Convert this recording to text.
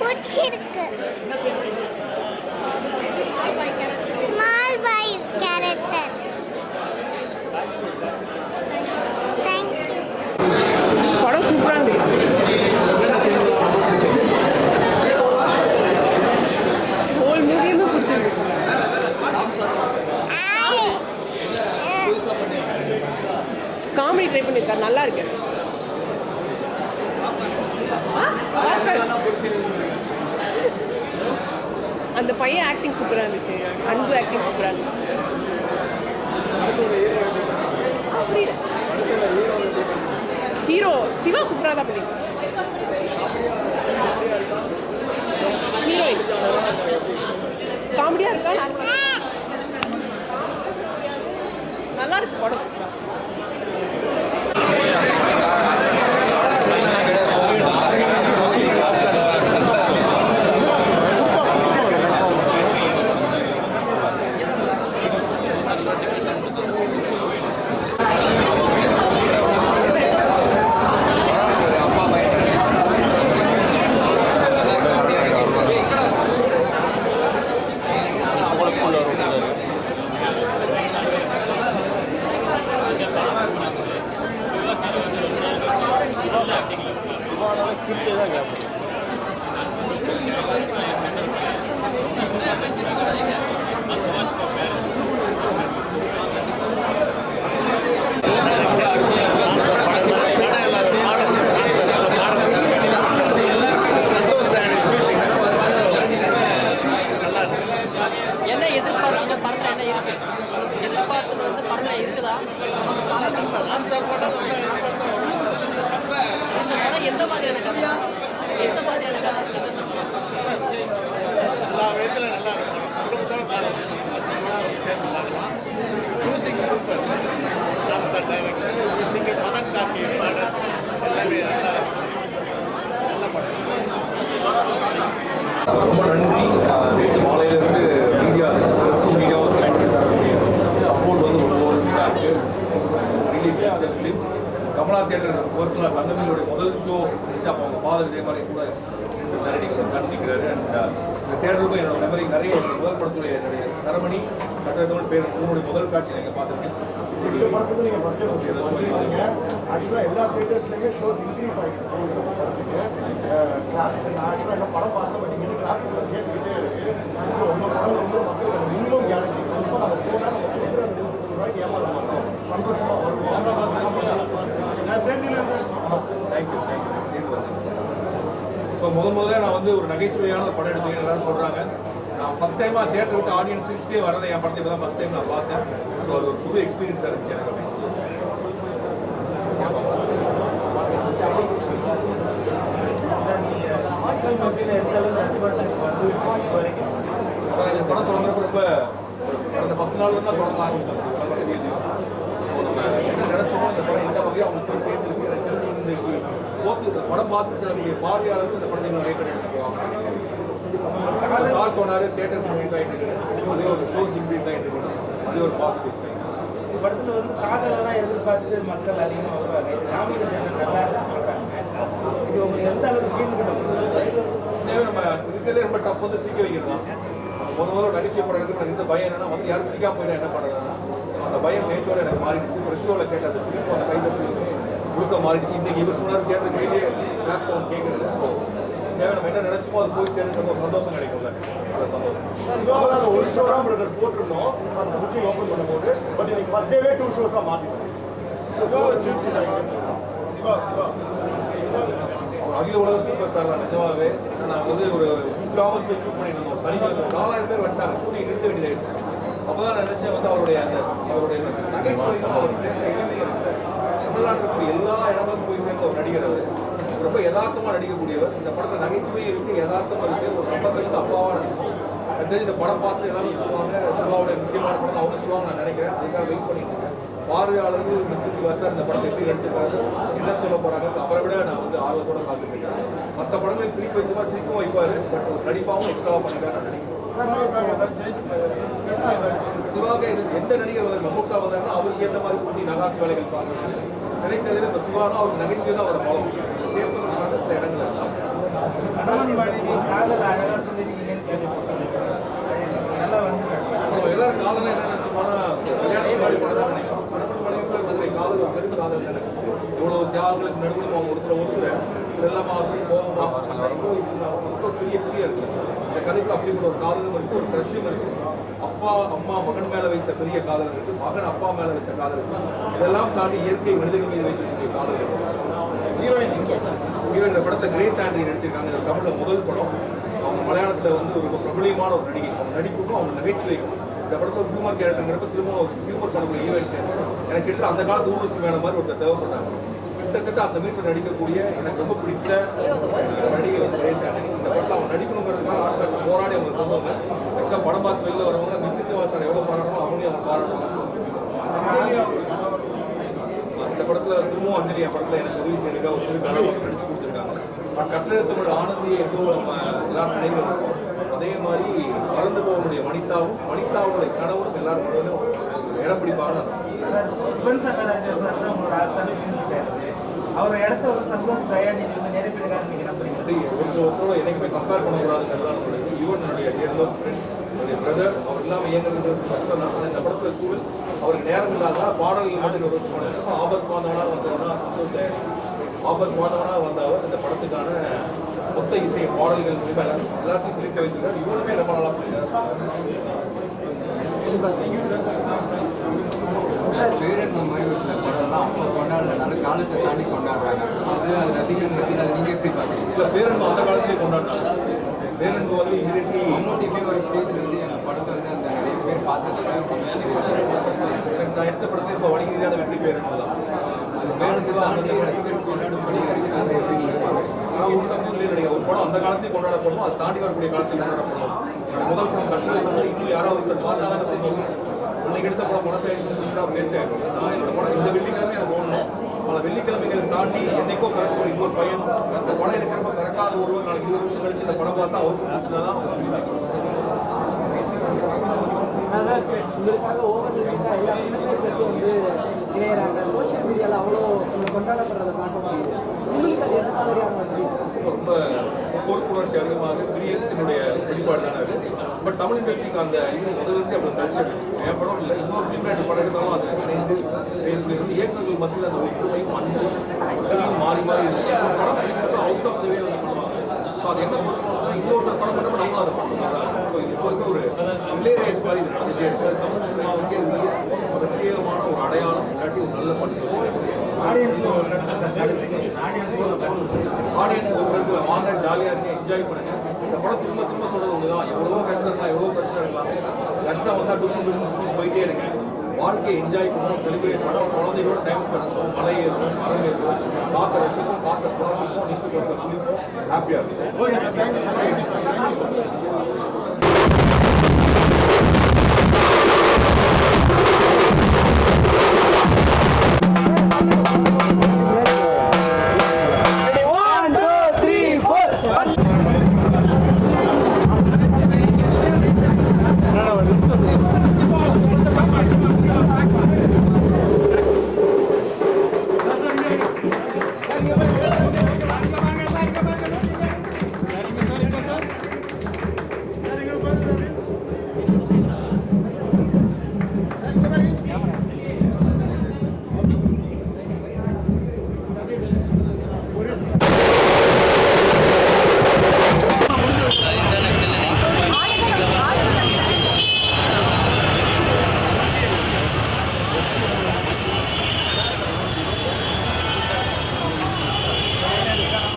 பிடிச்சிருக்கு. Small boy character. Thank you. படம் சூப்பராக இருந்துச்சு. ஹோல் மூவியுமே பிடிச்சிருந்துச்சு. காமெடி ட்ரை பண்ணியிருக்காரு, நல்லா இருக்கு. அந்த பையன் ஆக்டிங் சூப்பராக இருந்துச்சு. அன்பு ஆக்டிங் சூப்பராக இருந்துச்சு. புரியல. ஹீரோ சிவா சூப்பராக தான் பண்ணியிருக்காரு. ஹீரோயின் காமெடியாக இருக்கா, நல்லா இருக்கு படம். எந்த மாதிரியான கதை, எந்த மாதிரியான கதை? எல்லா விதத்தில் நல்லா இருக்கும். குடும்பத்தோடு பார்க்கலாம், பசங்களோட சேர்ந்து பார்க்கலாம். Music super. Ram sir direction, music Madhan Karthigai பாடல் எல்லாமே நல்லா நல்ல படம். ரொம்ப நன்றி. நேற்று மாலையிலிருந்து மீடியா சப்போர்ட் வந்து ஒவ்வொரு இதாக இருக்குது. ரிலீஸே அந்த ஃபிலிம் கமலா தியேட்டர் பர்சனலாக தங்கமணியோடைய முதல் ஷோ இருந்துச்சு. அப்போ அவங்க ஃபாதர் இதே மாதிரி கூட சந்திக்கிறாரு. அண்ட் இந்த தேட்டருக்கும் என்னோட மெமரி நிறைய முதல் படத்துடைய என்னுடைய தரமணி கட்டத்தோடு பேர் உங்களுடைய முதல் காட்சி நீங்கள் பார்த்துருக்கேன். இந்த படத்துக்கு நீங்கள் ஃபஸ்ட்டு சொல்லியிருந்தீங்க. ஆக்சுவலாக எல்லா தியேட்டர்ஸ்லையுமே ஷோஸ் இன்க்ரீஸ் ஆகிருக்கு. படத்துக்கு கிளாஸ் நான் ஆக்சுவலாக என்ன படம் பார்க்க மாட்டேங்குது, கிளாஸ் கேட்டுக்கிட்டே இருக்குது. ஸோ உங்கள் படம் வந்து மக்கள் மினிமம் கேரண்டி கண்டிப்பாக நம்ம போனால் நம்ம வந்து அந்த ரூபாய்க்கு ஏமாற மாட்டோம், சந்தோஷமாக வருவோம். Thank you thank you. இப்போ முதல்ல நான் வந்து ஒரு நகைச்சுவையான படம் எடுத்தீங்க எல்லாரும் சொல்கிறாங்க. நான் ஃபஸ்ட் டைமாக தேட்டர் விட்டு ஆடியன்ஸ் சிரிச்சிட்டே வரதை என் படத்தை தான் ஃபஸ்ட் டைம் நான் பார்த்தேன். அது ஒரு புது எக்ஸ்பீரியன்ஸாக இருந்துச்சு எனக்கு. இந்த படம் தொடங்குறப்ப ரொம்ப கடந்த 10 நாள் தான் தொடங்க ஆரம்பிச்சோம். நம்ம என்ன நினைச்சோமோ இந்த படம் எந்த வகையாக அவங்க போய் சேர்ந்துருக்கு. எனக்கு தெரிஞ்சு இன்னைக்கு படம் பார்த்து சில பார்வையாளர்கள் இந்த படத்தை நிறைய பேர் எடுத்து போவாங்க. சார் சொன்னார் தேட்டர்ஸ் இன்க்ரீஸ் ஆகிட்டு இருக்கு, அதே ஒரு ஷோஸ் இன்க்ரீஸ் ஆகிட்டு இருக்கு, அதே ஒரு பாசிட்டிவ் சைட். இந்த படத்தில் வந்து காதலை தான் எதிர்பார்த்து மக்கள் அதிகமாக வருவாங்க. இது காமெடி நல்லா இருக்குன்னு சொல்கிறாங்க. இது உங்களுக்கு எந்த அளவுக்கு ஃபீல் பண்ணுறது? நம்ம இருக்கிறதே ரொம்ப டஃப் வந்து சிரிக்க வைக்கிறது தான். முதல்ல நகைச்சுவை படம் எடுத்து எனக்கு இந்த பயம் என்னன்னா வந்து யாரும் சிரிக்காம போயிட்டா என்ன பண்ணுறதுன்னா அந்த பயம் நேற்றோட எனக்கு மாறிடுச்சு. ஒரு ஷோவில் கேட்ட அந்த சிரிப்பு அந்த கைதட்டு முழுக்க மாறிடுச்சு. இன்றைக்கி இவர் சொன்னார் தேட்டர் கையிலே பிளாட்ஃபார்ம் கேட்குறது. ஸோ தேவை நம்ம என்ன நினச்சோமோ அது போய் சேர்ந்து ஒரு சந்தோஷம் கிடைக்கும்ல, அந்த சந்தோஷம். ஒரு ஷோ தான் பிரதர் போட்டிருந்தோம் ஃபர்ஸ்ட் புக்கிங் ஓப்பன் பண்ணும்போது. பட் இன்னைக்கு ஃபர்ஸ்ட் டேவே 2 ஷோஸாக மாற்றிட்டோம். சிவா சிவா அகில உலக சூப்பர் ஸ்டார் தான் நிஜமாவே. நான் வந்து ஒரு கிராமத்து போய் ஷூட் பண்ணிட்டு ஒரு சனிக்கிழமை 4000 பேர் வந்துட்டாங்க. ஷூட்டிங் நிறுத்த வேண்டியதாகிடுச்சு. அப்போ தான் நான் நினச்சேன் வந்து அவருடைய நகைச்சுவை அவர் பேசுகிற இளைஞர் தமிழ்நாட்டுக்கு எல்லா இடங்களுக்கும் போய் சேர்ந்த ஒரு நடிகர். அவர் ரொம்ப யதார்த்தமாக நடிக்கக்கூடியவர். இந்த படத்தில் நகைச்சுவை இருக்குது, யதார்த்தமாக இருக்குது. ஒரு ரொம்ப பெஸ்ட் அப்பாவாக நடிக்கும். எனக்கு இந்த படம் பார்த்து எல்லாரும் சொல்லுவாங்க சிவாவோட முக்கியமான படம் அவங்க சொல்லுவாங்க நான் நினைக்கிறேன். அதுக்காக வெயிட் பண்ணிட்டு இருக்கேன். பார்வையாளர்கள் மிஸ்ஸஸ் சிவா சார் இந்த படத்தை எப்படி நடிச்சிருக்காரு, என்ன சொல்ல போகிறாங்க, அவரை விட நான் வந்து ஆர்வத்தோடு பார்த்துருக்கேன். மற்ற படங்கள் சிரிப்பு வைக்குமா சிரிப்பும் வைப்பார், பட் நடிப்பாகவும் எக்ஸ்ட்ராவாக பண்ணிக்கலாம் நான் நினைக்கிறேன். சிவாக இது எந்த நடிகர் வந்து மம்முக்கா வந்தாருன்னா அவருக்கு ஏற்ற மாதிரி கூட்டி நகாசி வேலைகள் பார்க்கணும் நினைத்ததில் இப்போ சிவானா அவருக்கு நகைச்சுவை தான் அவரை ஃபாலோ சேர்ப்பதற்கான சில இடங்கள் இருக்கலாம். கணவன் மனைவி செல்லமாகவும் கோபமாக ரொம்ப பெரிய பெரிய இருக்கு. இந்த கதைக்குள்ள அப்படி கூட ஒரு காதலும் இருக்கு, ஒரு க்ரஷும் இருக்கு. அப்பா அம்மா மகன் மேல வைத்த பெரிய காதல் இருக்கு, மகன் அப்பா மேல வைத்த காதல் இருக்கு. இதெல்லாம் தாண்டி இயற்கை மனிதர்கள் மீது வைக்கக்கூடிய காதல் இருக்கு. ஹீரோயின் இந்த படத்தை கிரேஸ் ஆண்ட்ரி நடிச்சிருக்காங்க. இந்த தமிழ்ல முதல் படம். அவங்க மலையாளத்துல வந்து ஒரு பிரபலியமான ஒரு நடிகை. அவங்க நடிப்புக்கும் அவங்க நகைச்சுவைக்கும் இந்த படத்தில் ஒரு ஹியூமர் கேரக்டருங்கிறப்ப திரும்ப ஒரு ஹியூமர் பண்ணக்கூடிய ஹீரோயின் எனக்கு கிட்ட அந்த காலத்து ஊர்வசி மேலே மாதிரி ஒருத்தர் தேவைப்பட்டாங்க. கிட்டத்தட்ட அந்த மீட்டில் நடிக்கக்கூடிய எனக்கு ரொம்ப பிடித்த நடிகை வந்து கிரேஸ் ஆண்ட்ரி. இந்த படத்தில் அவங்க நடிக்கணுங்கிறதுக்காக ஆசை போராடி அவங்க தருவாங்க. ஆக்சுவலாக படம் பார்த்து வெளில வரவங்க மிச்சி சிவாசார் எவ்வளோ பாராட்டணும் அவங்களையும் அவங்க பாராட்டணும். இந்த படத்தில் திரும்பவும் அஞ்சலி என் படத்தில் எனக்கு உதவி செய்யறதுக்காக ஒரு சிறு கனவு நடிச்சு கொடுத்துருக்காங்க. கற்றது தமிழ் ஆனந்தியை எப்பவும் நம்ம எல்லாரும் நினைக்கிறோம். அதே மாதிரி பறந்து போகக்கூடிய வனிதாவுடைய கனவும் எல்லாரும் மனதிலும் இடம் பிடிப்பாங்க. யுவன் சங்கர் ராஜா சார் தான் உங்களோட ஆஸ்தான மியூசிக் டைரக்டர். அவர் இடத்த ஒரு சந்தோஷ் தயாநிதி வந்து நிறைவேற்றுக்காரு நீங்க நம்புறீங்க? ஒருத்தரோட என்னைக்குமே கம்பேர் பண்ணக்கூடாதுங்கிறதா நம்மளுடைய யுவனுடைய டியர் ஃப்ரெண்ட், என்னுடைய பிரதர். அவர் இல்லாமல் இயங்குறது கஷ்டம் தான். ஆனால் இந்த படத்தில் சூழல் அவருக்கு நேரம் இல்லாத பாடல்கள் மட்டும் ஒரு பண்ணி ஆபத் மாதவனாக வந்தவனா சந்தோஷ் தயாநிதி. ஆபத் மாதவனாக வந்த அவர் இந்த படத்துக்கான மொத்த இசை பாடல்கள் எல்லாத்தையும் செலுத்த வைத்திருக்காரு. இவருமே ரொம்ப நல்லா பண்ணியிருக்காரு. பேரன் மாதிரி ஒரு சில படம்லாம் அவங்க கொண்டாடுறதுனால காலத்தை தாண்டி கொண்டாடுறாங்க. அது ரசிகர்கள் மத்தியில் அதை நீங்கள் எப்படி பார்க்குறீங்க? இல்லை, பேரன்பு அந்த காலத்திலே கொண்டாடுறாங்க. பேரன்பு வந்து இமீடியட்லி மம்முட்டியுமே ஒரு ஸ்டேஜில் இருந்து எங்கள் படத்தை வந்து அந்த நிறைய பேர் பார்த்ததுக்கு எனக்கு நான் எடுத்த படத்தில் இப்போ வணிக ரீதியான வெற்றி பேரன்பு தான். அது பேரன்பு தான் அந்த ரசிகர்கள் கொண்டாடும்படி அதை எப்படி நீங்கள் பார்க்குறீங்க? ஒரு படம் அந்த காலத்தையும் கொண்டாடப்படும், அதை தாண்டி வரக்கூடிய காலத்தையும் கொண்டாடப்படும். முதல் படம் கட்டுரை வந்து இன்னும் யாராவது ஒருத்தர் பார்த்தா தானே சந்தோஷம். இன்னைக்கு எடுத்த படம் மனசாயிடுச்சுன்னா வேஸ்ட் ஆகிடும். நான் என்னோட படம் இந்த வெள்ளிக்கிழமை எனக்கு ஓடணும். பல வெள்ளிக்கிழமைகளை தாண்டி என்னைக்கோ பிறக்க ஒரு இன்னொரு பையன் இந்த படம் எடுக்கிறப்ப பிறக்காத ஒருவர் நாளைக்கு 20 வருஷம் கழிச்சு இந்த படம் பார்த்தா அவருக்கு பிடிச்சதான். அதான் உங்களுக்காக ஓவர் எல்லா ஃபிலிமேக்கர்ஸும் வந்து இணையறாங்க. சோஷியல் மீடியாவில் அவ்வளோ கொண்டாடப்படுறதை பார்க்க முடியுது. உங்களுக்கு அது என்ன மாதிரியான ரொம்ப பொறுப்புணர்ச்சி அதிகமாக பிரியத்தினுடைய வெளிப்பாடு தானே அது. பட் தமிழ் இண்டஸ்ட்ரிக்கு அந்த இது முதலிருந்து அப்படி கல்ச்சர் என் படம் இல்லை. இன்னொரு ஃபிலிம் ரெண்டு படம் எடுத்தாலும் அதை இணைந்து செயல்படுகிறது. இயக்குநர்கள் மத்தியில் அந்த ஒற்றுமையும் அன்பும் மாறி மாறி இருக்குது. படம் பிடிக்கிறப்ப அவுட் ஆஃப் த வே வந்து பண்ணுவாங்க. ஸோ அது என்ன பண்ணுறோம்னா இன்னொருத்தர் படம் பண்ணப்போ நம்மளும் அதை பண்ணுறோம். ஸோ இது இப்போ ஒரு ரிலே ரேஸ் மாதிரி இது நடந்துகிட்டே இருக்குது. தமிழ் சினிமாவுக்கே இருந்தது பிரத்யேகமான ஒரு அடையாளம் இல்லாட்டி ஒரு நல்ல படம். ஆடியன்ஸ் ஒரு இடத்துல வாங்க ஜாலியாக இருக்கேன், என்ஜாய் பண்ணுங்க. இந்த படம் திரும்ப திரும்ப சொல்றது ஒன்றுதான். எவ்வளோ கஷ்டம் இருக்கலாம், எவ்வளோ பிரச்சனை இருக்கலாம், கஷ்டம் வந்தால் டியூஷன் போயிட்டே இருக்கு. வாழ்க்கையை என்ஜாய் பண்ணணும், செலிப்ரேட் பண்ணணும், குழந்தைகளோட டைம் ஸ்பெண்ட் பண்ணணும், மலை ஏறும், மரம் ஏறும், பார்க்க ரசிப்போம், பார்க்க சுவாசிப்போம், நீச்சல் கொடுக்க குளிப்போம், ஹாப்பியாக இருக்கும்.